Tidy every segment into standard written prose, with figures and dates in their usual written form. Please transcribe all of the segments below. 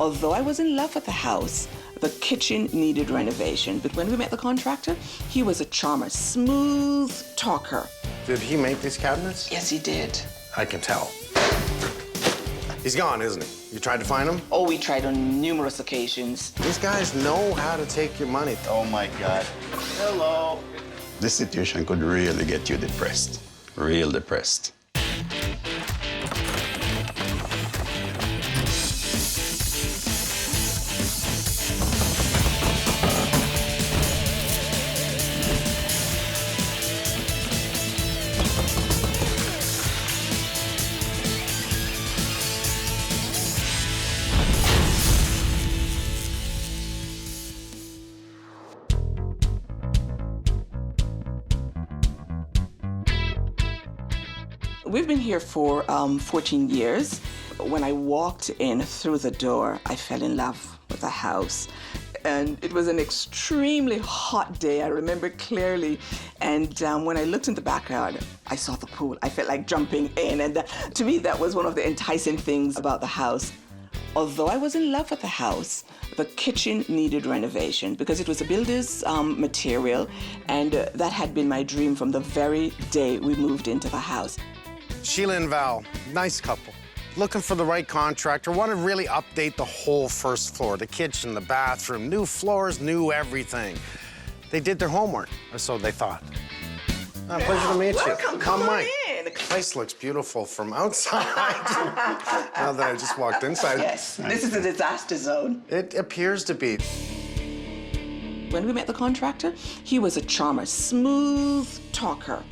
Although I was in love with the house, the kitchen needed renovation. But when we met the contractor, he was a charmer, smooth talker. Did he make these cabinets? Yes, he did. I can tell. He's gone, isn't he? You tried to find him? Oh, we tried on numerous occasions. These guys know how to take your money. Oh, my God. Hello. This situation could really get you depressed. Real depressed. We've been here for 14 years. When I walked in through the door, I fell in love with the house. And it was an extremely hot day, I remember clearly. And when I looked in the backyard, I saw the pool. I felt like jumping in. And to me, that was one of the enticing things about the house. Although I was in love with the house, the kitchen needed renovation because it was a builder's material. And that had been my dream from the very day we moved into the house. Sheila and Val, nice couple. Looking for the right contractor. Want to really update the whole first floor, the kitchen, the bathroom, new floors, new everything. They did their homework, or so they thought. Pleasure to meet you. Come on in. The place looks beautiful from outside. Now that I just walked inside. Yes, this is a disaster zone. It appears to be. When we met the contractor, he was a charmer, smooth talker.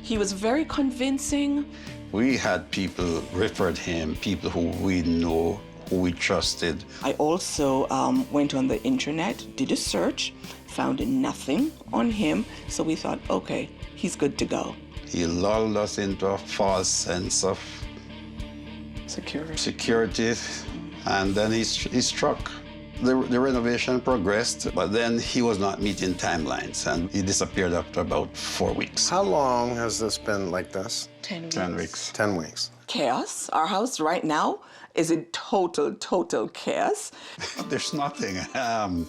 He was very convincing. We had people referred him, people who we know, who we trusted. I also went on the internet, did a search, found nothing on him, so we thought, okay, he's good to go. He lulled us into a false sense of security, and then he struck. The renovation progressed, but then he was not meeting timelines, and he disappeared after about 4 weeks. How long has this been like this? 10 weeks. 10 weeks. 10 weeks. Chaos. Our house right now is in total chaos. There's nothing. In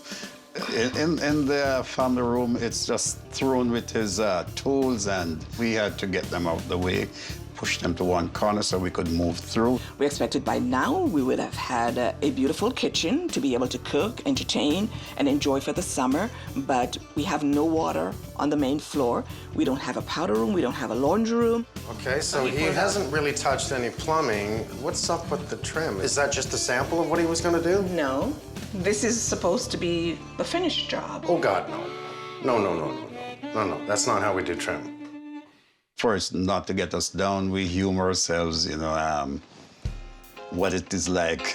the family room, it's just thrown with his tools, and we had to get them out the way, push them to one corner so we could move through. We expected by now we would have had a beautiful kitchen to be able to cook, entertain, and enjoy for the summer, but we have no water on the main floor. We don't have a powder room, we don't have a laundry room. Okay, so he hasn't really touched any plumbing. What's up with the trim? Is that just a sample of what he was gonna do? No, this is supposed to be the finished job. Oh, God, no. No, that's not how we do trim. First, not to get us down, we humor ourselves, you know, what it is like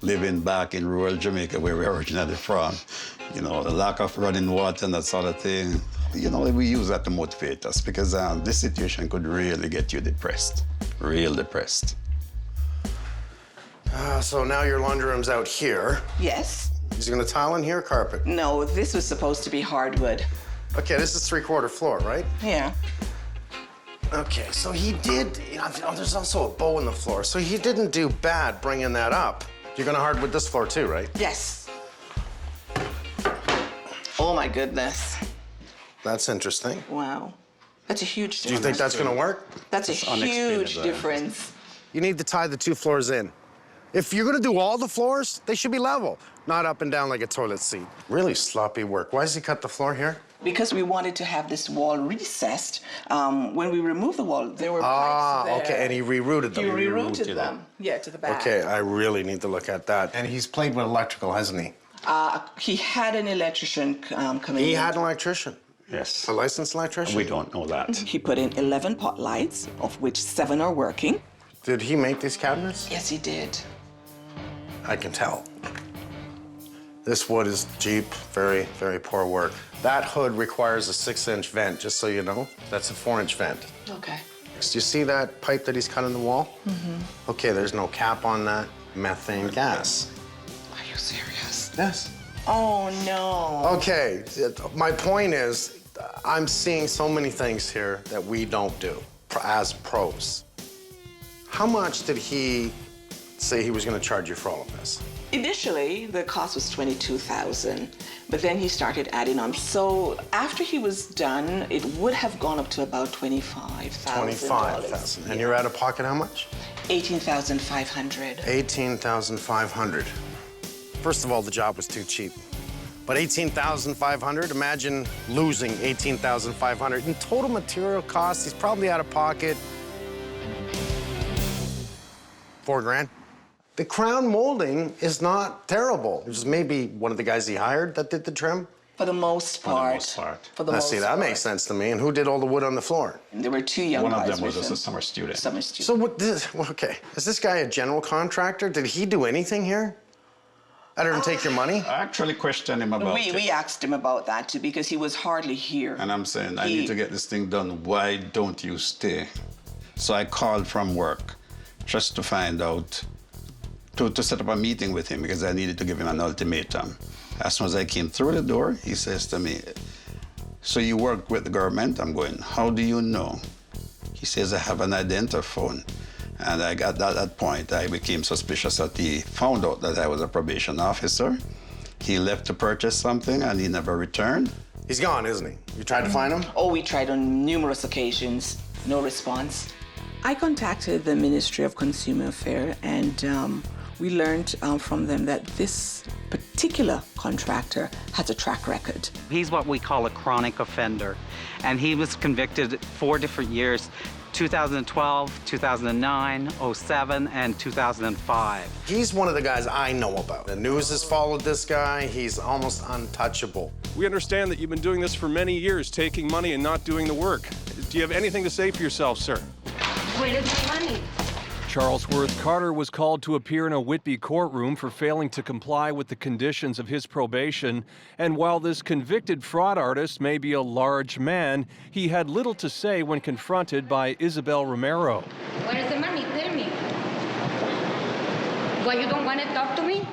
living back in rural Jamaica where we're originally from. You know, the lack of running water and that sort of thing. You know, we use that to motivate us because this situation could really get you depressed, real depressed. So now your laundry room's out here. Yes. Is he gonna tile in here or carpet? No, this was supposed to be hardwood. Okay, this is 3/4 floor, right? Yeah. Okay, so he did, there's also a bow in the floor, so he didn't do bad bringing that up. You're gonna hardwood this floor too, right? Yes. Oh my goodness. That's interesting. Wow. That's a huge difference. Do you think that's gonna work? That's a huge difference. You need to tie the 2 floors in. If you're gonna do all the floors, they should be level, not up and down like a toilet seat. Really sloppy work. Why does he cut the floor here? Because we wanted to have this wall recessed. When we removed the wall, there were pipes there. Okay, and he rerouted them. He rerouted them, yeah, to the back. Okay, I really need to look at that. And he's played with electrical, hasn't he? He had an electrician come in. He had an electrician? Yes. A licensed electrician? We don't know that. He put in 11 pot lights, of which 7 are working. Did he make these cabinets? Yes, he did. I can tell. This wood is cheap, very, very poor work. That hood requires a 6-inch vent, just so you know. That's a 4-inch vent. Okay. Do you see that pipe that he's cut in the wall? Mm-hmm. Okay, there's no cap on that. Methane gas. Are you serious? Yes. Oh, no. Okay, my point is, I'm seeing so many things here that we don't do as pros. How much did he say he was going to charge you for all of this? Initially, the cost was $22,000, but then he started adding on. So after he was done, it would have gone up to about $25,000. $25,000. And you're out of pocket how much? $18,500. $18,500. First of all, the job was too cheap. But $18,500, imagine losing $18,500. In total material costs, he's probably out of pocket $4,000. The crown molding is not terrible. It was maybe one of the guys he hired that did the trim. For the most part. For the most part. For the Now, most see, that part. makes sense to me. And who did all the wood on the floor? There were two young guys. One of them was with just a him. summer student. Summer student. So what this, well, okay, is this guy a general contractor? Did he do anything here? Other than take your money? I actually questioned him about it. We asked him about that too because he was hardly here. And I'm saying, I need to get this thing done. Why don't you stay? So I called from work just to find out, to set up a meeting with him because I needed to give him an ultimatum. As soon as I came through the door, he says to me, so you work with the government? I'm going, how do you know? He says, I have an identiphone. And I got at that point, I became suspicious that he found out that I was a probation officer. He left to purchase something and he never returned. He's gone, isn't he? You tried to find him? Oh, we tried on numerous occasions. No response. I contacted the Ministry of Consumer Affairs and we learned from them that this particular contractor has a track record. He's what we call a chronic offender, and he was convicted 4 different years, 2012, 2009, 07, and 2005. He's one of the guys I know about. The news has followed this guy. He's almost untouchable. We understand that you've been doing this for many years, taking money and not doing the work. Do you have anything to say for yourself, sir? Where is my money? Charles Worth Carter was called to appear in a Whitby courtroom for failing to comply with the conditions of his probation. And while this convicted fraud artist may be a large man, he had little to say when confronted by Isabel Romero. Where is the money? Tell me. Why you don't want to talk to me?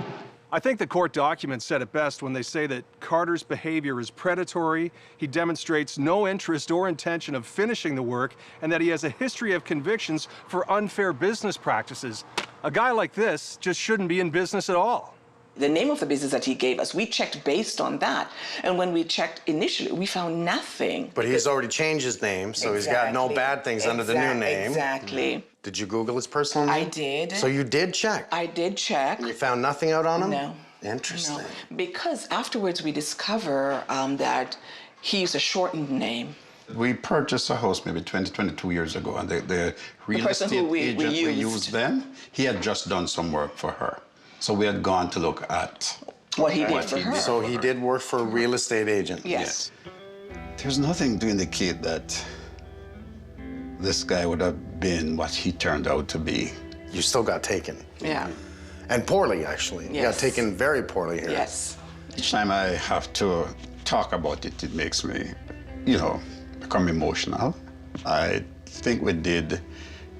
I think the court documents said it best when they say that Carter's behavior is predatory, he demonstrates no interest or intention of finishing the work, and that he has a history of convictions for unfair business practices. A guy like this just shouldn't be in business at all. The name of the business that he gave us, we checked based on that. And when we checked initially, we found nothing. But he's already changed his name, so he's got no bad things under the new name. Exactly. Did you Google his personal name? I did. So you did check? I did check. You found nothing out on him? No. Interesting. No. Because afterwards we discover that he used a shortened name. We purchased a house maybe 22 years ago, and the real person estate who we agent we used. used then, he had just done some work for her. So we had gone to look at What he did What for he her. did. So he did work for a real estate agent? Yes. There's nothing to indicate that this guy would have been what he turned out to be. You still got taken. Yeah. And poorly, actually. You got Yes. taken very poorly here. Yes. Each time I have to talk about it, it makes me, become emotional. I think we did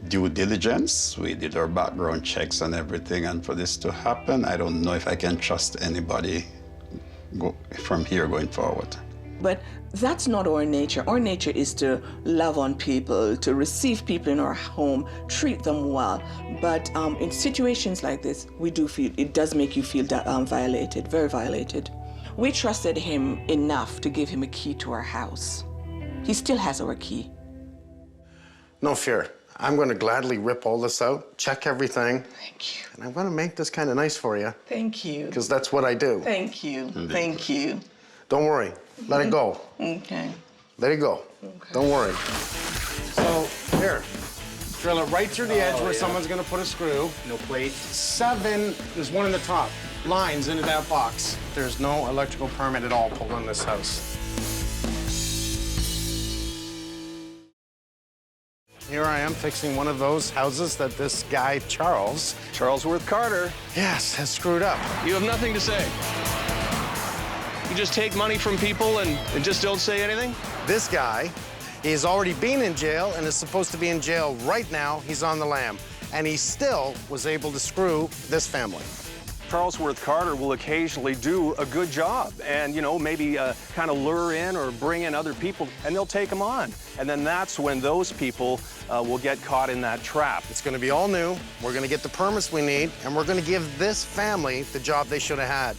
due diligence. We did our background checks and everything, and for this to happen, I don't know if I can trust anybody from here going forward. But that's not our nature. Our nature is to love on people, to receive people in our home, treat them well. But in situations like this, it does make you feel violated, very violated. We trusted him enough to give him a key to our house. He still has our key. No fear. I'm going to gladly rip all this out, check everything, Thank you. and I'm going to make this kind of nice for you, Thank you. because that's what I do. Thank you. Thank you. Don't worry. Let it go. Okay. Let it go. Don't worry. So, here. Drill it right through the edge where someone's going to put a screw. No plate. 7, there's one in the top. Lines into that box. There's no electrical permit at all pulled on this house. Here I am fixing one of those houses that this guy, Charles, Charles Worth Carter, yes, has screwed up. you have nothing to say. You just take money from people and just don't say anything? This guy, he's already been in jail and is supposed to be in jail right now. He's on the lam. And he still was able to screw this family. Charlesworth Carter will occasionally do a good job and, you know, maybe kind of lure in or bring in other people, and they'll take them on. And then that's when those people will get caught in that trap. It's going to be all new. We're going to get the permits we need, and we're going to give this family the job they should have had.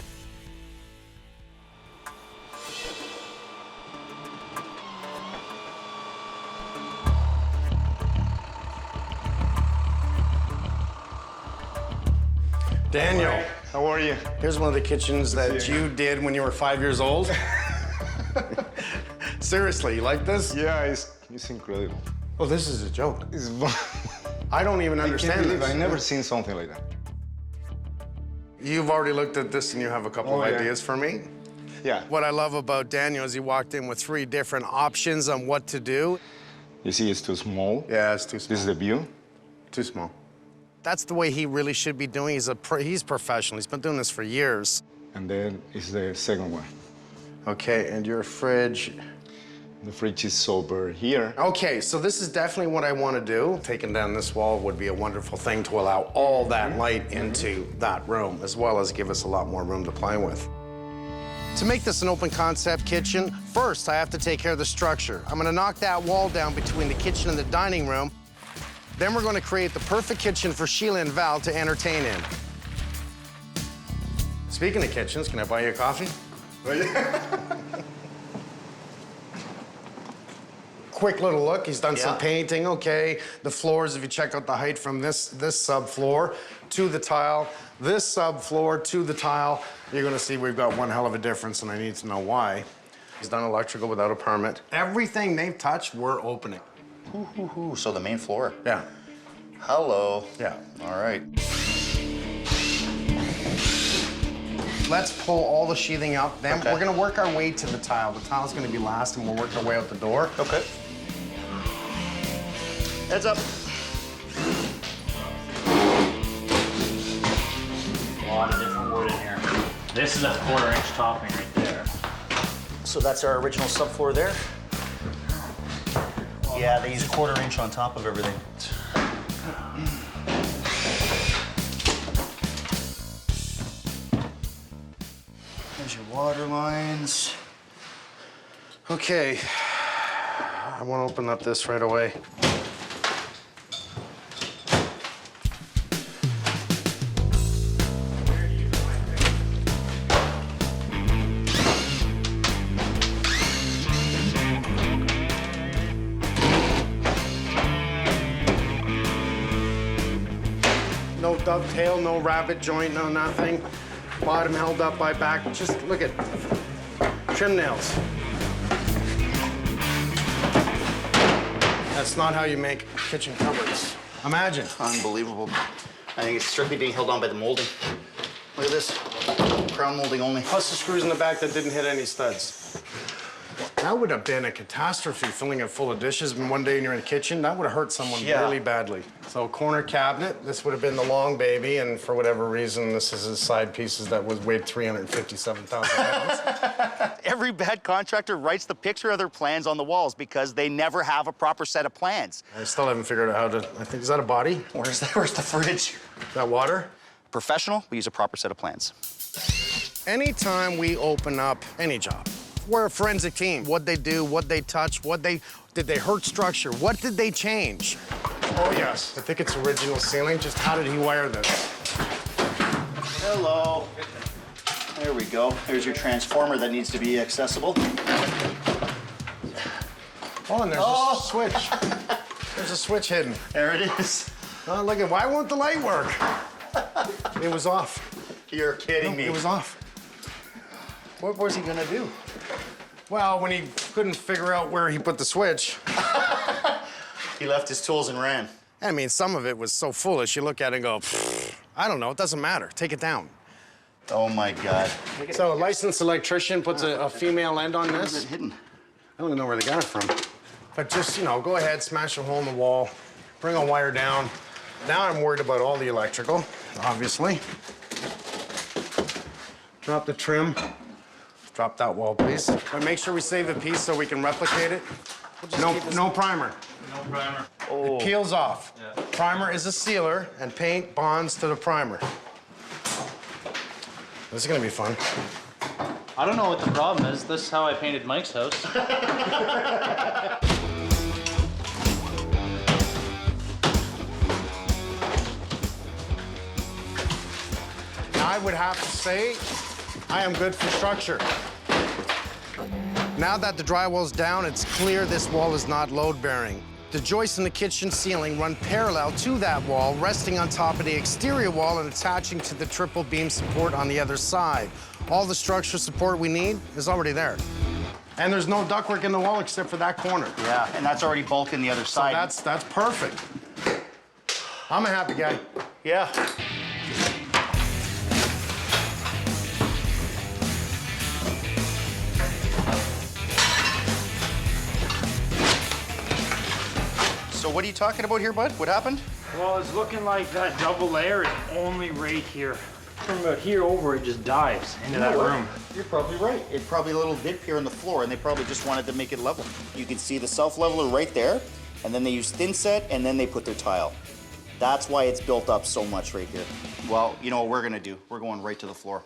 Daniel, how are you? Here's one of the kitchens that you did when you were 5 years old. Seriously, you like this? Yeah, it's incredible. Oh, this is a joke. It's I don't even understand this. I've never seen something like that. You've already looked at this and you have a couple of ideas for me? Yeah. What I love about Daniel is he walked in with 3 different options on what to do. You see, it's too small. Yeah, it's too small. This is the view. Too small. That's the way he really should be doing. He's professional. He's been doing this for years. And then is the second one. Okay, and your fridge. The fridge is over here. Okay, so this is definitely what I want to do. Taking down this wall would be a wonderful thing to allow all that light into that room, as well as give us a lot more room to play with. To make this an open concept kitchen, first I have to take care of the structure. I'm gonna knock that wall down between the kitchen and the dining room. Then we're gonna create the perfect kitchen for Sheila and Val to entertain in. Speaking of kitchens, can I buy you a coffee? Quick little look, he's done some painting, okay. The floors, if you check out the height from this subfloor to the tile, this subfloor to the tile, you're gonna see we've got one hell of a difference, and I need to know why. He's done electrical without a permit. Everything they've touched, we're opening. So the main floor? Yeah. Hello. Yeah. All right. Let's pull all the sheathing up. Then we're gonna work our way to the tile. The tile's gonna be last, and we'll work our way out the door. Okay. Heads up. A lot of different wood in here. This is a 1/4-inch topping right there. So that's our original subfloor there? Yeah, they use 1/4-inch on top of everything. There's your water lines. Okay. I want to open up this right away. No dovetail, no rabbit joint, no nothing. Bottom held up by back. Just look at trim nails. That's not how you make kitchen cupboards. Imagine. Unbelievable. I think it's strictly being held on by the molding. Look at this. Crown molding only. Plus the screws in the back that didn't hit any studs. That would have been a catastrophe, filling it full of dishes, and one day you're in the kitchen, that would have hurt someone really badly. So corner cabinet, this would have been the long baby, and for whatever reason, this is his side pieces that weighed 357,000 pounds. Every bad contractor writes the picture of their plans on the walls because they never have a proper set of plans. I still haven't figured out how to, I think, is that a body? Where's the fridge? Is that water? Professional, we use a proper set of plans. Anytime we open up any job, we're a forensic team. What'd they do? What'd they touch? Did they hurt structure? What did they change? Oh, yes. I think it's original ceiling. Just how did he wire this? Hello. There we go. There's your transformer that needs to be accessible. Oh, and there's a switch. There's a switch hidden. There it is. Oh, look at, why won't the light work? It was off. You're kidding me. It was off. What was he gonna do? Well, when he couldn't figure out where he put the switch. He left his tools and ran. I mean, some of it was so foolish. You look at it and go, I don't know, it doesn't matter. Take it down. Oh my God. So a licensed electrician puts a female end on Where's this. it hidden? I don't even know where they got it from. But just, you know, go ahead, smash a hole in the wall, bring a wire down. Now I'm worried about all the electrical, obviously. Drop the trim. Drop that wall, please. But make sure we save a piece so we can replicate it. No primer. No primer. It peels off. Yeah. Primer is a sealer, and paint bonds to the primer. This is gonna be fun. I don't know what the problem is. This is how I painted Mike's house. I would have to say, I am good for structure. Now that the drywall's down, it's clear this wall is not load-bearing. The joists in the kitchen ceiling run parallel to that wall, resting on top of the exterior wall and attaching to the triple beam support on the other side. All the structural support we need is already there. And there's no ductwork in the wall except for that corner. Yeah, and that's already bulked in the other side. So that's perfect. I'm a happy guy. Yeah. So what are you talking about here, bud? What happened? Well, it's looking like that double layer is only right here. From about here over, it just dives into that room. You're probably right. It's probably a little dip here in the floor, and they probably just wanted to make it level. You can see the self-leveler right there, and then they use thin set, and then they put their tile. That's why it's built up so much right here. Well, you know what we're gonna do? We're going right to the floor.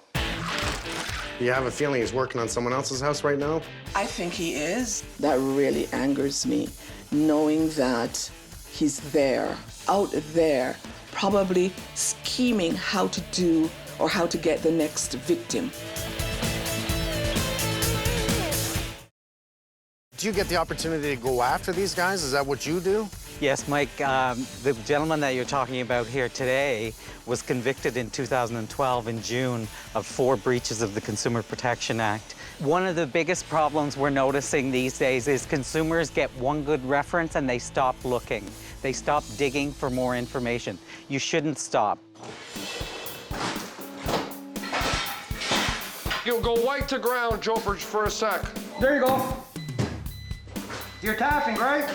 You have a feeling he's working on someone else's house right now? I think he is. That really angers me, knowing that he's there, out there, probably scheming how to do or how to get the next victim. Do you get the opportunity to go after these guys? Is that what you do? Yes, Mike, the gentleman that you're talking about here today was convicted in 2012 in June of 4 breaches of the Consumer Protection Act. One of the biggest problems we're noticing these days is consumers get one good reference and they stop looking. They stop digging for more information. You shouldn't stop. You'll go white to ground, Joe, for a sec. There you go. You're tapping, right?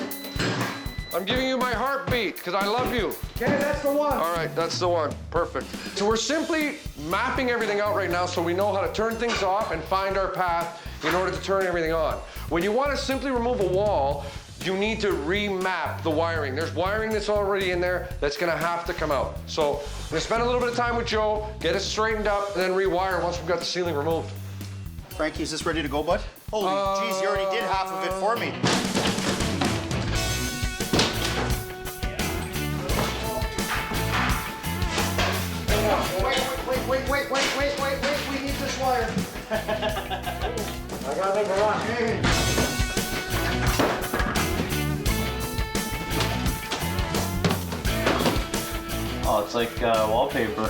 I'm giving you my heartbeat, because I love you. Okay, that's the one. All right, that's the one. Perfect. So we're simply mapping everything out right now so we know how to turn things off and find our path in order to turn everything on. When you want to simply remove a wall, you need to remap the wiring. There's wiring that's already in there that's gonna have to come out. So I'm gonna spend a little bit of time with Joe, get it straightened up, and then rewire once we've got the ceiling removed. Frankie, is this ready to go, bud? Holy geez, you already did half of it for me. Wait, we need this wire. I gotta make a run. Oh, it's like wallpaper.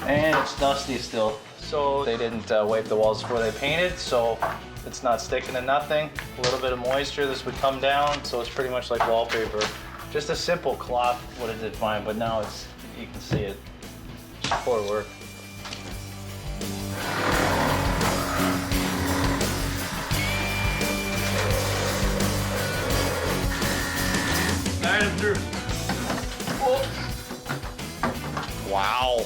And it's dusty still. So they didn't wipe the walls before they painted, so it's not sticking to nothing. A little bit of moisture, this would come down, so it's pretty much like wallpaper. Just a simple cloth would have did fine, but now it's, you can see it. It's poor work. Wow.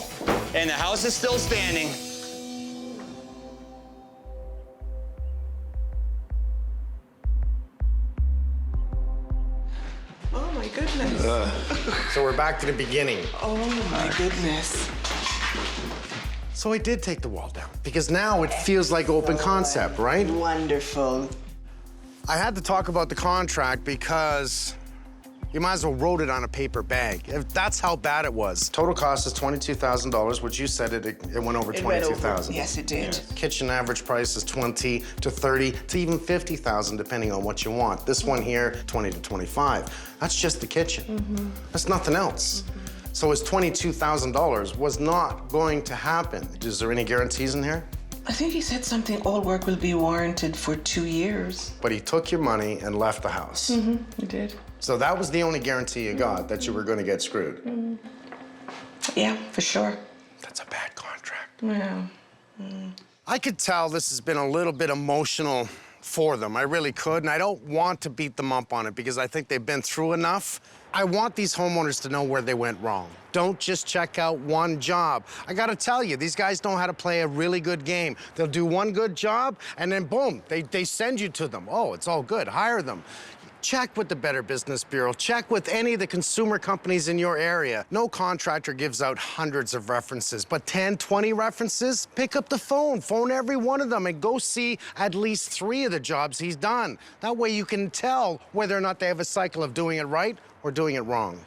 And the house is still standing. Oh my goodness. So we're back to the beginning. Oh my goodness. So I did take the wall down because now it feels like open concept, right? Wonderful. I had to talk about the contract because you might as well wrote it on a paper bag. If that's how bad it was. Total cost is $22,000, which you said it went over $22,000. Yes, it did. Yes. Kitchen average price is $20 to $30 to even $50,000, depending on what you want. This one here, $20 to $25. That's just the kitchen. That's nothing else. So his $22,000 was not going to happen. Is there any guarantees in here? I think he said something, all work will be warranted for 2 years. But he took your money and left the house. He did. So that was the only guarantee you got, that you were going to get screwed. Yeah, for sure. That's a bad contract. Yeah. I could tell this has been a little bit emotional for them. I really could, and I don't want to beat them up on it because I think they've been through enough. I want these homeowners to know where they went wrong. Don't just check out one job. I gotta tell you, these guys know how to play a really good game. They'll do one good job, and then boom, they send you to them. Oh, it's all good, hire them. Check with the Better Business Bureau. Check with any of the consumer companies in your area. No contractor gives out hundreds of references, but 10, 20 references? Pick up the phone, phone every one of them, and go see at least 3 of the jobs he's done. That way you can tell whether or not they have a cycle of doing it right or doing it wrong.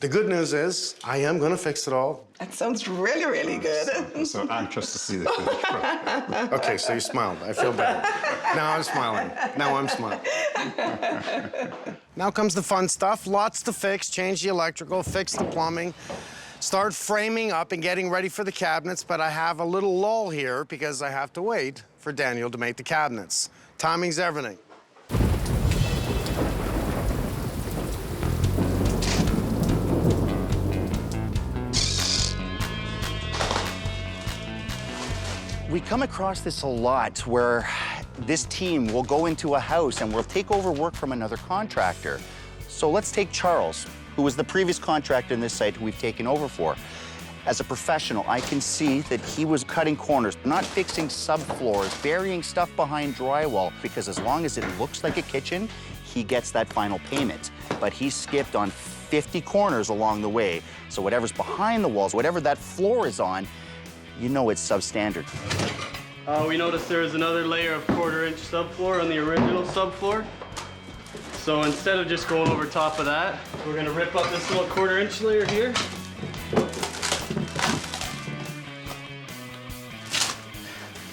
The good news is, I am gonna fix it all. That sounds really, really good. I'm so anxious to see the finished product. Okay, so you smiled. I feel better. Now I'm smiling. Now I'm smiling. Now comes the fun stuff. Lots to fix. Change the electrical, fix the plumbing, start framing up and getting ready for the cabinets, but I have a little lull here because I have to wait for Daniel to make the cabinets. Timing's everything. We come across this a lot where this team will go into a house and will take over work from another contractor. So let's take Charles, who was the previous contractor in this site who we've taken over for. As a professional, I can see that he was cutting corners, not fixing subfloors, burying stuff behind drywall, because as long as it looks like a kitchen, he gets that final payment. But he skipped on 50 corners along the way. So whatever's behind the walls, whatever that floor is on, you know it's substandard. We noticed there was another layer of 1/4-inch subfloor on the original subfloor. So instead of just going over top of that, we're gonna rip up this little 1/4-inch layer here.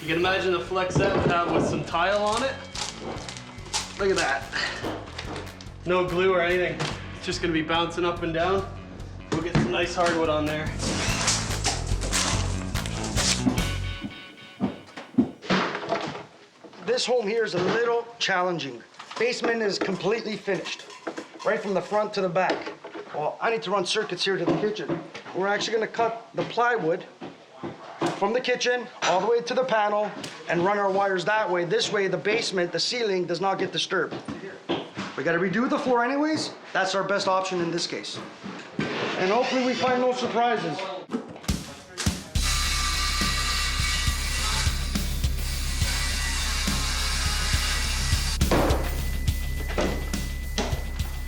You can imagine the flex that would have with some tile on it. Look at that. No glue or anything. It's just gonna be bouncing up and down. We'll get some nice hardwood on there. This home here is a little challenging. Basement is completely finished, right from the front to the back. Well, I need to run circuits here to the kitchen. We're actually gonna cut the plywood from the kitchen all the way to the panel and run our wires that way. This way, the basement, the ceiling does not get disturbed. We gotta redo the floor anyways. That's our best option in this case. And hopefully we find no surprises.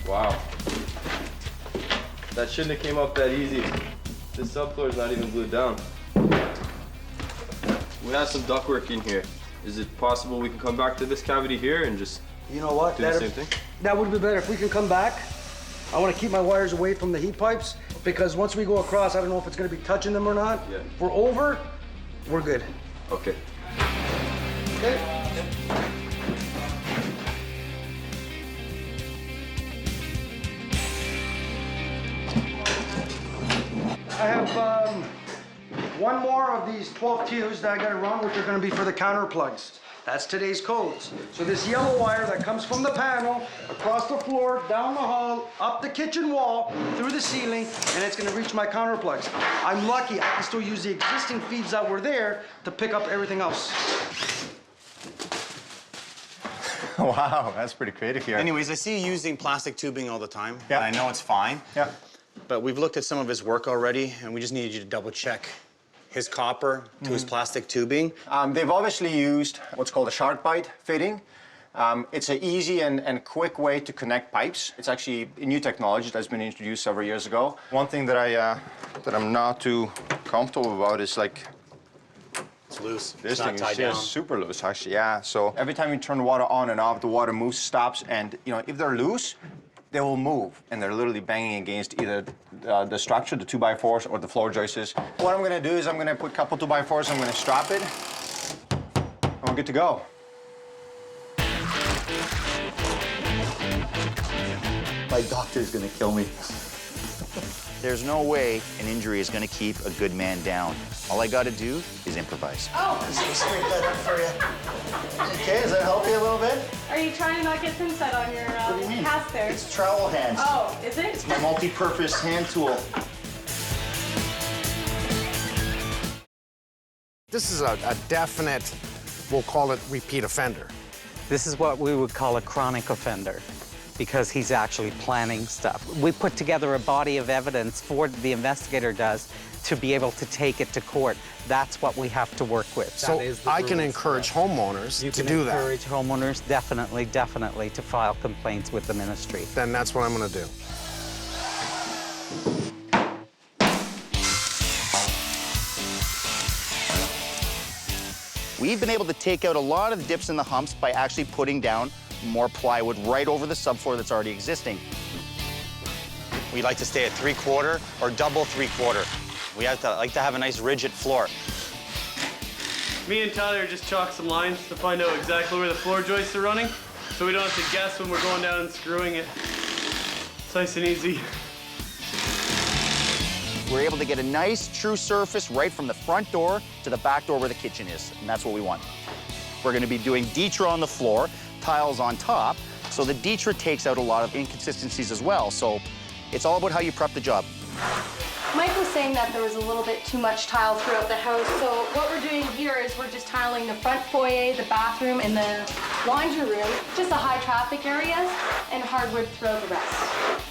Wow. That shouldn't have came up that easy. This subfloor is not even glued down. We have some ductwork in here. Is it possible we can come back to this cavity here and just You know what? do the same thing? That would be better if we can come back. I want to keep my wires away from the heat pipes because once we go across, I don't know if it's going to be touching them or not. Yeah. If we're over, we're good. Okay. Okay? I have one more of these 12 Qs that I got to run, which are going to be for the counter plugs. That's today's codes. So this yellow wire that comes from the panel, across the floor, down the hall, up the kitchen wall, through the ceiling, and it's going to reach my counter plugs. I'm lucky I can still use the existing feeds that were there to pick up everything else. Wow, that's pretty creative here. Anyways, I see you using plastic tubing all the time. Yeah. And I know it's fine. Yeah. But we've looked at some of his work already, and we just needed you to double check his copper to his plastic tubing. They've obviously used what's called a shark bite fitting. It's an easy and quick way to connect pipes. It's actually a new technology that's been introduced several years ago. One thing that I'm not too comfortable about is like It's loose. this It's thing not is tied down. just super loose, actually. Yeah. So every time you turn the water on and off, the water moves, stops, and if they're loose, they will move, and they're literally banging against either the structure, the 2x4s, or the floor joists. What I'm gonna do is I'm gonna put a couple 2x4s, I'm gonna strap it, and we're good to go. My doctor's gonna kill me. There's no way an injury is gonna keep a good man down. All I gotta do is improvise. Oh, let's scrape that up for you. Okay, does that help you a little bit? Are you trying to not get thin set on your What do you mean? cast there? It's trowel hands. Oh, is it? It's my multi-purpose hand tool. This is a definite, we'll call it repeat offender. This is what we would call a chronic offender. because he's actually planning stuff. We put together a body of evidence for the investigator does to be able to take it to court. That's what we have to work with. So I can encourage homeowners to do that. Encourage homeowners, definitely, to file complaints with the ministry. Then that's what I'm gonna do. We've been able to take out a lot of the dips and the humps by actually putting down more plywood right over the subfloor that's already existing. We like to stay at 3/4 or double 3/4. We like to have a nice rigid floor. Me and Tyler just chalked some lines to find out exactly where the floor joists are running, so we don't have to guess when we're going down and screwing it. It's nice and easy. We're able to get a nice, true surface right from the front door to the back door where the kitchen is, and that's what we want. We're gonna be doing Detra on the floor, tiles on top, so the Detra takes out a lot of inconsistencies as well, so it's all about how you prep the job. Mike was saying that there was a little bit too much tile throughout the house, so what we're doing here is we're just tiling the front foyer, the bathroom, and the laundry room, just the high traffic areas, and hardwood throughout the rest.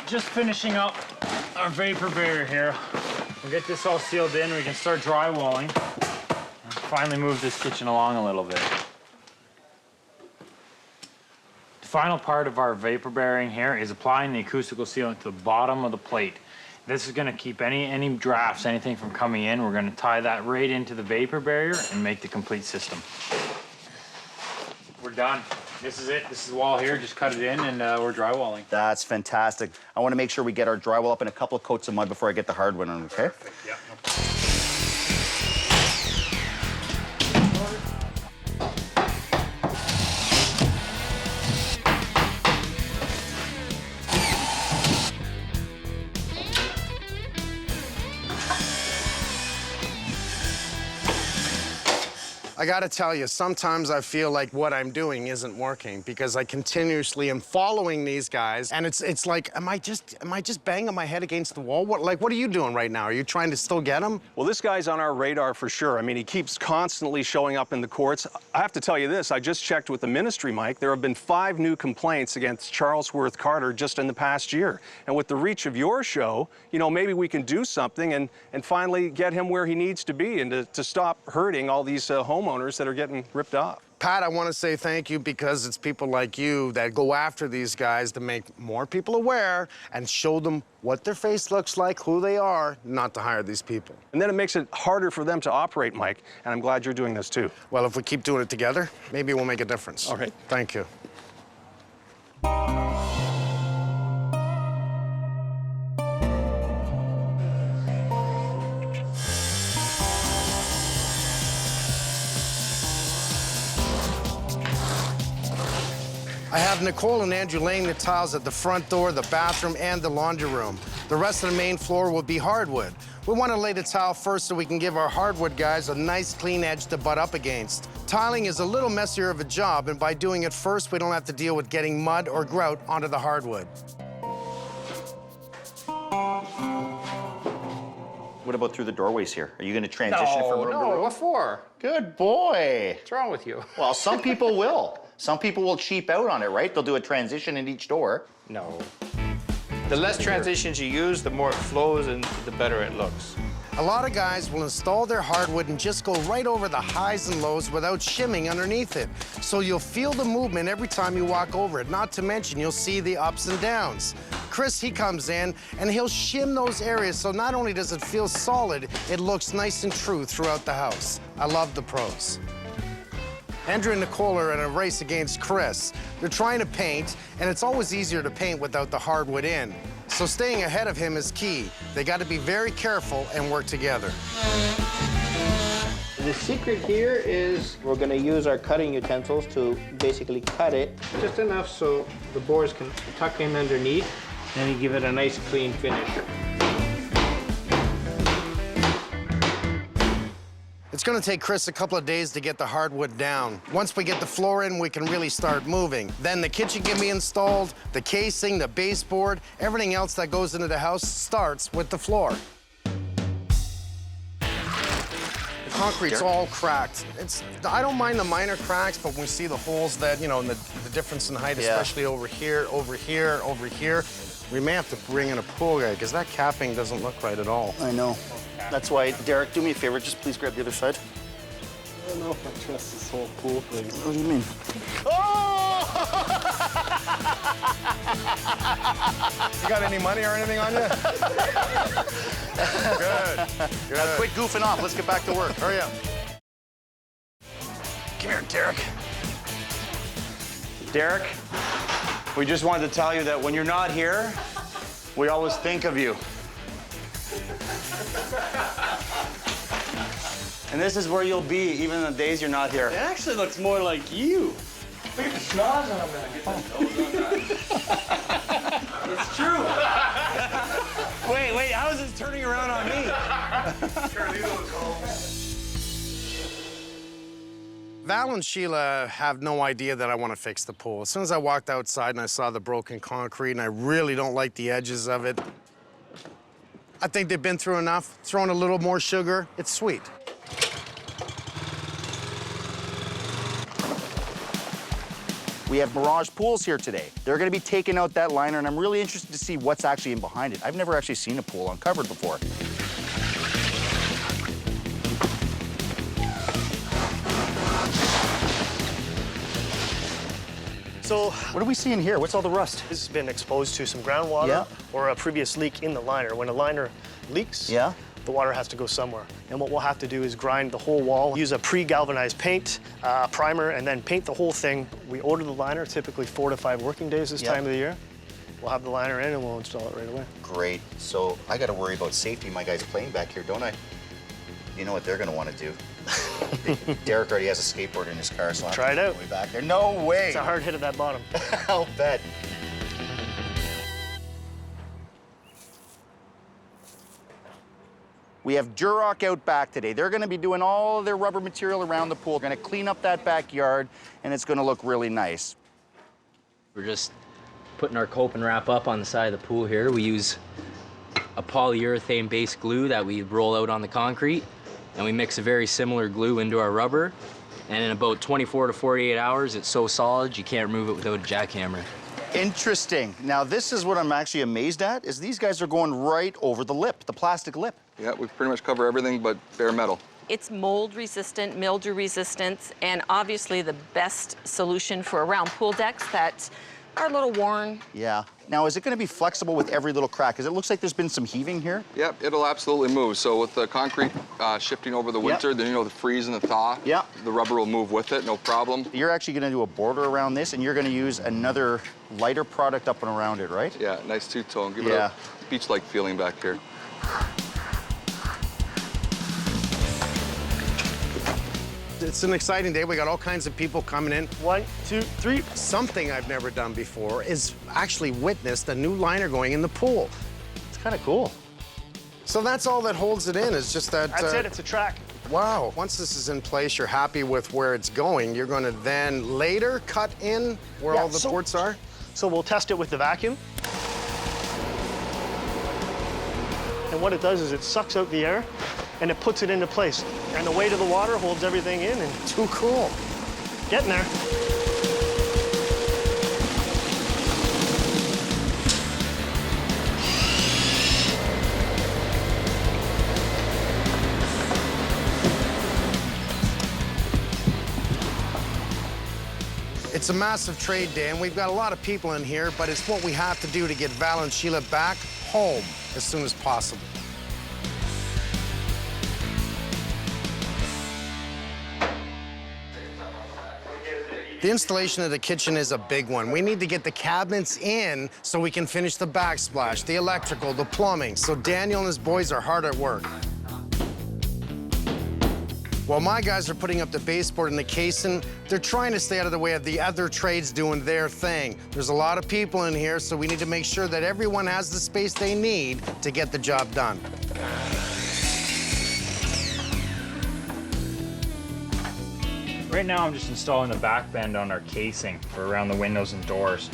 Just finishing up our vapor barrier here. We'll get this all sealed in, we can start drywalling. And finally move this kitchen along a little bit. The final part of our vapor barriering here is applying the acoustical sealant to the bottom of the plate. This is gonna keep any drafts, anything from coming in. We're gonna tie that right into the vapor barrier and make the complete system. We're done. This is it. This is the wall here. Just cut it in and we're drywalling. That's fantastic. I want to make sure we get our drywall up in a couple of coats of mud before I get the hardwood on, okay? Yeah. I gotta tell you, sometimes I feel like what I'm doing isn't working because I continuously am following these guys, and it's like, am I just banging my head against the wall? What are you doing right now? Are you trying to still get him? Well, this guy's on our radar for sure. I mean, he keeps constantly showing up in the courts. I have to tell you this, I just checked with the ministry, Mike. There have been 5 new complaints against Charles Worth Carter just in the past year. And with the reach of your show, you know, maybe we can do something and finally get him where he needs to be and to stop hurting all these homeowners that are getting ripped off. Pat, I want to say thank you because it's people like you that go after these guys to make more people aware and show them what their face looks like, who they are, not to hire these people. And then it makes it harder for them to operate, Mike, and I'm glad you're doing this too. Well, if we keep doing it together, maybe we'll make a difference. All right. Thank you. I have Nicole and Andrew laying the tiles at the front door, the bathroom, and the laundry room. The rest of the main floor will be hardwood. We want to lay the tile first so we can give our hardwood guys a nice clean edge to butt up against. Tiling is a little messier of a job, and by doing it first, we don't have to deal with getting mud or grout onto the hardwood. What about through the doorways here? Are you going to transition from room to room? What for? Good boy. What's wrong with you? Well, some people will. Some people will cheap out on it, right? They'll do a transition in each door. No. The less transitions you use, the more it flows and the better it looks. A lot of guys will install their hardwood and just go right over the highs and lows without shimming underneath it. So you'll feel the movement every time you walk over it, not to mention you'll see the ups and downs. Chris, he comes in and he'll shim those areas so not only does it feel solid, it looks nice and true throughout the house. I love the pros. Andrew and Nicole are in a race against Chris. They're trying to paint, and it's always easier to paint without the hardwood in. So staying ahead of him is key. They got to be very careful and work together. The secret here is we're going to use our cutting utensils to basically cut it just enough so the boards can tuck in underneath, and you give it a nice clean finish. It's It's gonna take Chris a couple of days to get the hardwood down. Once we get the floor in, we can really start moving. Then the kitchen can be installed, the casing, the baseboard, everything else that goes into the house starts with the floor. The concrete's all cracked. I don't mind the minor cracks, but when we see the holes that, you know, and the difference in height, especially over here, over here, over here, we may have to bring in a pool guy, because that capping doesn't look right at all. I know. That's why, Derek, do me a favor, just please grab the other side. I don't know if I trust this whole pool thing. What do you mean? Oh! You got any money or anything on you? Good. Now quit goofing off. Let's get back to work. Hurry up. Come here, Derek. Derek, we just wanted to tell you that when you're not here, we always think of you. And this is where you'll be, even on the days you're not here. It actually looks more like you. Look at the schnoz on that. It's true. Wait, how is this turning around on me? Val and Sheila have no idea that I want to fix the pool. As soon as I walked outside and I saw the broken concrete, and I really don't like the edges of it, I think they've been through enough. Throw in a little more sugar, it's sweet. We have Mirage pools here today. They're gonna be taking out that liner, and I'm really interested to see what's actually in behind it. I've never actually seen a pool uncovered before. So, what are we seeing here? What's all the rust? This has been exposed to some groundwater or a previous leak in the liner. When a liner leaks, the water has to go somewhere. And what we'll have to do is grind the whole wall, use a pre-galvanized paint, primer, and then paint the whole thing. We order the liner typically 4 to 5 working days this time of the year. We'll have the liner in and we'll install it right away. Great. So I got to worry about safety. My guys playing back here, don't I? You know what they're going to want to do. Derek already has a skateboard in his car, so I'll try it out. Way back there. No way. It's a hard hit at that bottom. I'll bet. We have Duroc out back today. They're going to be doing all their rubber material around the pool. Going to clean up that backyard, and it's going to look really nice. We're just putting our cope and wrap up on the side of the pool here. We use a polyurethane-based glue that we roll out on the concrete, and we mix a very similar glue into our rubber. And in about 24 to 48 hours, it's so solid you can't remove it without a jackhammer. Interesting. Now, this is what I'm actually amazed at, is these guys are going right over the lip, the plastic lip. Yeah, we pretty much cover everything but bare metal. It's mold resistant, mildew resistant, and obviously the best solution for around pool decks that are a little worn. Yeah. Now, is it going to be flexible with every little crack? Because it looks like there's been some heaving here. Yep, it'll absolutely move. So with the concrete shifting over the winter, then you know the freeze and the thaw, the rubber will move with it, no problem. You're actually going to do a border around this, and you're going to use another lighter product up and around it, right? Yeah, nice two-tone. Give it a beach-like feeling back here. It's an exciting day. We got all kinds of people coming in. 1, 2, 3. Something I've never done before is actually witnessed a new liner going in the pool. It's kind of cool. So that's all that holds it in, is just that... That's it, it's a track. Wow. Once this is in place, you're happy with where it's going, you're going to then later cut in where all the ports are? So we'll test it with the vacuum. And what it does is it sucks out the air and it puts it into place. And the weight of the water holds everything in, and too cool. Getting there. It's a massive trade day, and we've got a lot of people in here, but it's what we have to do to get Val and Sheila back home as soon as possible. The installation of the kitchen is a big one. We need to get the cabinets in so we can finish the backsplash, the electrical, the plumbing. So Daniel and his boys are hard at work. While my guys are putting up the baseboard and the casing, they're trying to stay out of the way of the other trades doing their thing. There's a lot of people in here, so we need to make sure that everyone has the space they need to get the job done. Right now, I'm just installing the back bend on our casing for around the windows and doors.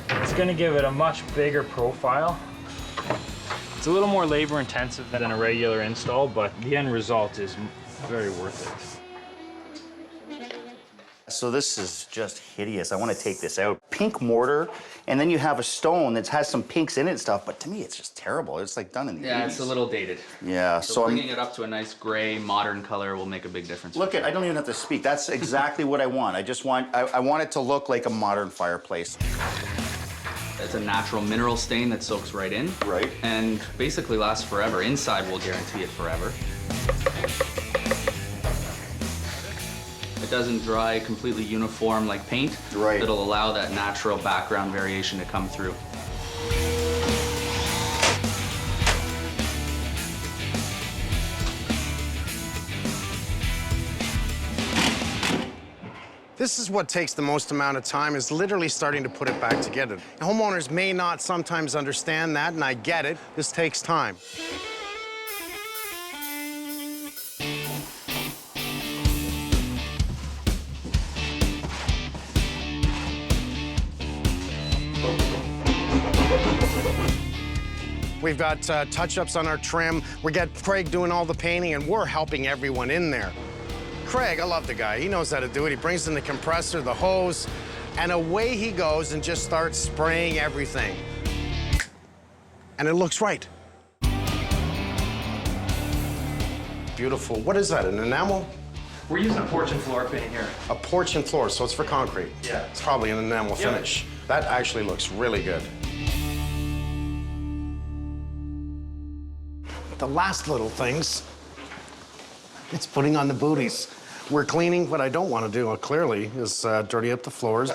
It's gonna give it a much bigger profile. It's a little more labor intensive than a regular install, but the end result is very worth it. So this is just hideous. I want to take this out. Pink mortar, and then you have a stone that has some pinks in it and stuff, but to me it's just terrible. It's like done in the 80s. Yeah, it's a little dated. Yeah, so bringing it up to a nice gray, modern color will make a big difference. Look, I don't even have to speak. That's exactly what I want. I want it to look like a modern fireplace. It's a natural mineral stain that soaks right in. Right. And basically lasts forever. Inside, we'll guarantee it forever. It doesn't dry completely uniform like paint. Right. It'll allow that natural background variation to come through. This is what takes the most amount of time, is literally starting to put it back together. Homeowners may not sometimes understand that, and I get it. This takes time. We've got touch-ups on our trim. We got Craig doing all the painting, and we're helping everyone in there. Craig, I love the guy. He knows how to do it. He brings in the compressor, the hose, and away he goes and just starts spraying everything. And it looks right. Beautiful. What is that, an enamel? We're using a porch and floor paint here. A porch and floor, so it's for concrete. Yeah. It's probably an enamel finish. That actually looks really good. The last little things, it's putting on the booties. We're cleaning. What I don't want to do, clearly, is dirty up the floors.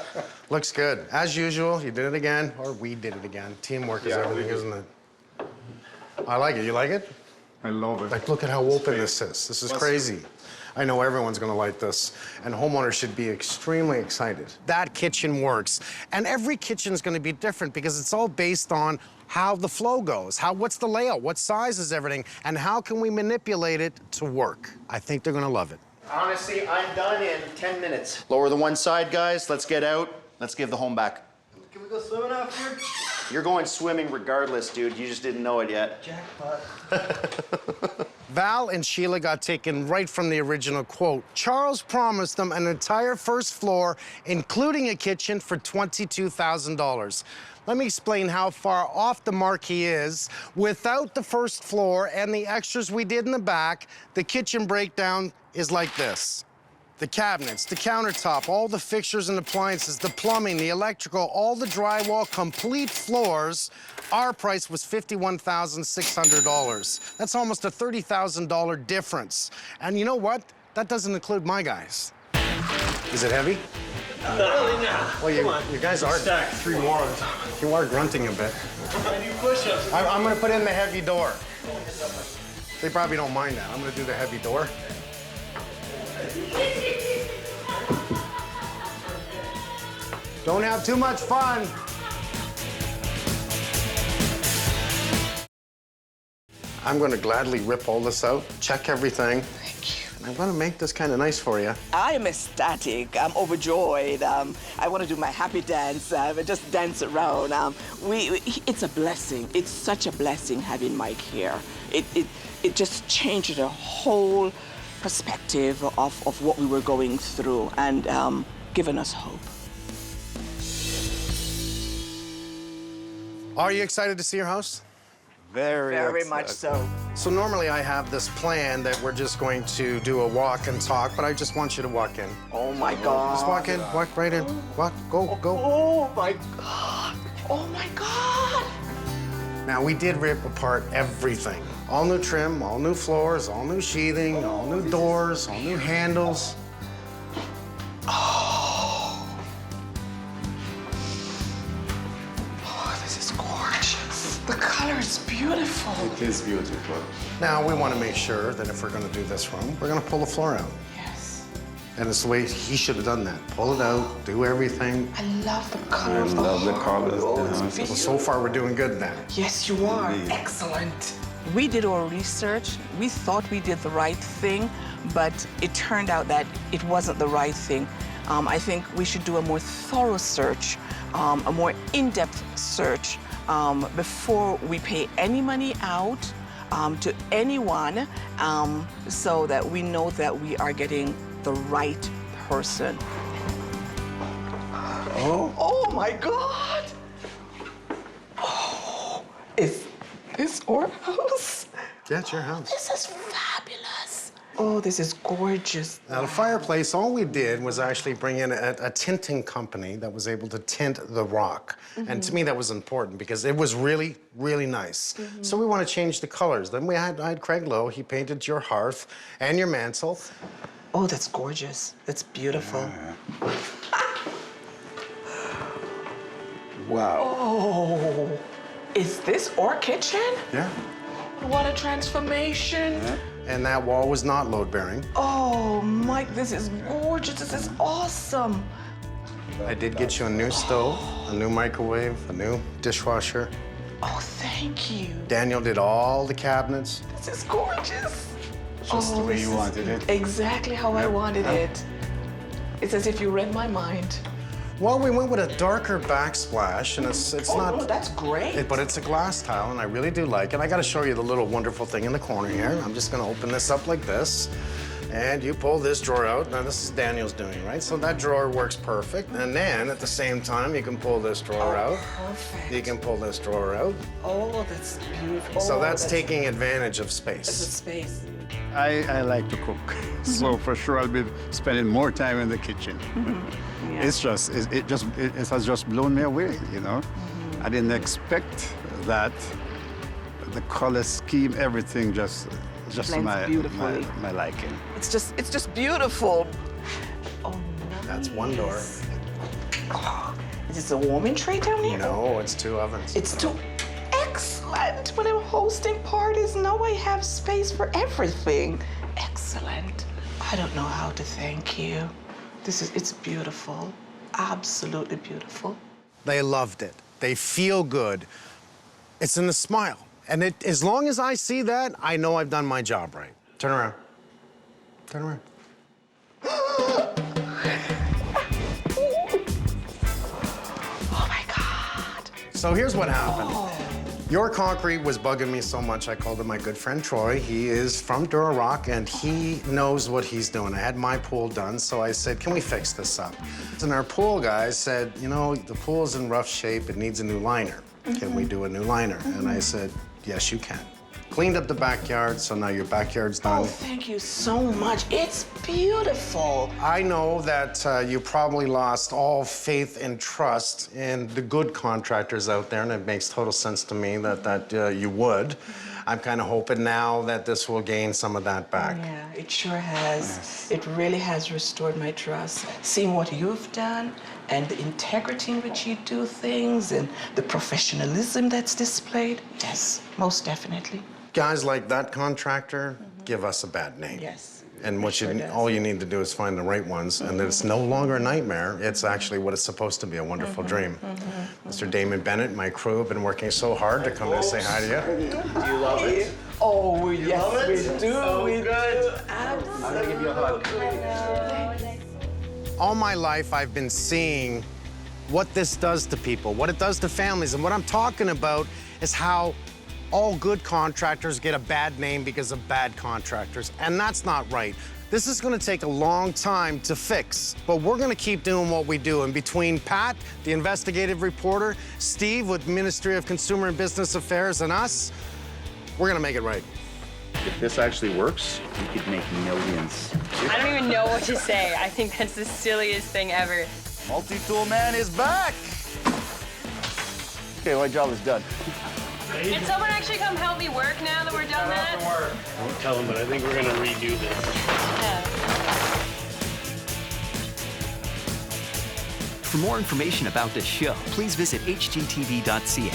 Looks good. As usual, you did it again, or we did it again. Teamwork is everything, isn't it? I like it. You like it? I love it. Like, look at how open this is. This is crazy. I know everyone's gonna like this, and homeowners should be extremely excited. That kitchen works, and every kitchen's gonna be different because it's all based on how the flow goes, what's the layout, what size is everything, and how can we manipulate it to work. I think they're gonna love it. Honestly, I'm done in 10 minutes. Lower the one side, guys. Let's get out. Let's give the home back. Can we go swimming after? You're going swimming regardless, dude. You just didn't know it yet. Jackpot. Val and Sheila got taken right from the original quote. Charles promised them an entire first floor, including a kitchen, for $22,000. Let me explain how far off the mark he is. Without the first floor and the extras we did in the back, the kitchen breakdown is like this. The cabinets, the countertop, all the fixtures and appliances, the plumbing, the electrical, all the drywall, complete floors. Our price was $51,600. That's almost a $30,000 difference. And you know what? That doesn't include my guys. Is it heavy? Really now. Well, you guys are. Stack 3 more on top. You are grunting a bit. I do push-ups. I'm gonna put in the heavy door. They probably don't mind that. I'm gonna do the heavy door. Don't have too much fun. I'm gonna gladly rip all this out, check everything. Thank you. And I'm gonna make this kind of nice for you. I am ecstatic. I'm overjoyed. I want to do my happy dance, just dance around. It's a blessing. It's such a blessing having Mike here. It just changed the whole perspective of what we were going through and given us hope. Are you excited to see your house? Very much so. So normally I have this plan that we're just going to do a walk and talk, but I just want you to walk in. Oh my God. Just walk in, walk right in. Walk, go. Oh my God. Oh my God. Now, we did rip apart everything. All new trim, all new floors, all new sheathing, all new doors, all new handles. Oh, this is gorgeous. The color is beautiful. It is beautiful. Now, we want to make sure that if we're going to do this room, we're going to pull the floor out. Yes. And it's the way he should have done that. Pull it out, do everything. I love the color of the colors. Well, so far, we're doing good then. Yes, you are. Excellent. We did our research. We thought we did the right thing, but it turned out that it wasn't the right thing. I think we should do a more thorough search, a more in-depth search before we pay any money out to anyone, so that we know that we are getting the right person. Oh my God! Oh, is this our house? Yeah, it's your house. This is fabulous. Oh, this is gorgeous. Now, the fireplace, all we did was actually bring in a tinting company that was able to tint the rock. And to me, that was important because it was really, really nice. So we want to change the colors. Then I had Craig Lowe. He painted your hearth and your mantle. Oh, that's gorgeous. That's beautiful. Wow. Oh, is this our kitchen? Yeah. What a transformation. Yeah. And that wall was not load-bearing. Oh, Mike, this is gorgeous. This is awesome. I did get you a new stove, a new microwave, a new dishwasher. Oh, thank you. Daniel did all the cabinets. This is gorgeous. Just the way you wanted it. Exactly how I wanted it. It's as if you read my mind. Well, we went with a darker backsplash, and it's not... Oh, that's great. But it's a glass tile, and I really do like it. I got to show you the little wonderful thing in the corner here. I'm just going to open this up like this, and you pull this drawer out. Now, this is Daniel's doing, right? So that drawer works perfect. And then, at the same time, you can pull this drawer out. Perfect. You can pull this drawer out. Oh, that's beautiful. So that's taking advantage of space. It's a space. I like to cook, so for sure I'll be spending more time in the kitchen. Yeah. It has just blown me away, you know. I didn't expect that. The color scheme, everything just my liking. It's just beautiful. Oh, nice. That's one door. Oh, is this a warming tray down here? No, it's two ovens. It's two. Excellent. When I'm hosting parties, now I have space for everything. Excellent. I don't know how to thank you. It's beautiful. Absolutely beautiful. They loved it. They feel good. It's in the smile. And as long as I see that, I know I've done my job right. Turn around. Turn around. Oh my God. So here's what happened. Your concrete was bugging me so much, I called him my good friend Troy. He is from Durock, and he knows what he's doing. I had my pool done, so I said, can we fix this up? And our pool guy said, you know, the pool's in rough shape. It needs a new liner. Can we do a new liner? And I said, yes, you can. Cleaned up the backyard, so now your backyard's done. Oh, thank you so much. It's beautiful. I know that you probably lost all faith and trust in the good contractors out there, and it makes total sense to me that you would. I'm kind of hoping now that this will gain some of that back. Yeah, it sure has. Yes. It really has restored my trust. Seeing what you've done and the integrity in which you do things and the professionalism that's displayed, yes, most definitely. Guys like that contractor give us a bad name. Yes. And all you need to do is find the right ones, and then it's no longer a nightmare. It's actually what it's supposed to be, a wonderful dream. Mr. Damon Bennett, my crew have been working so hard to come and say hi to you. Do you love it? Oh, yes, we do. So we good. do. Absolutely. I'm gonna give you a hug. All my life, I've been seeing what this does to people, what it does to families, and what I'm talking about is how all good contractors get a bad name because of bad contractors, and that's not right. This is gonna take a long time to fix, but we're gonna keep doing what we do. And between Pat, the investigative reporter, Steve with Ministry of Consumer and Business Affairs, and us, we're gonna make it right. If this actually works, we could make millions. I don't even know what to say. I think that's the silliest thing ever. Multi-tool man is back! Okay, my job is done. Can someone actually come help me work now that we're done that? I won't tell them, but I think we're gonna redo this. For more information about this show, please visit hgtv.ca.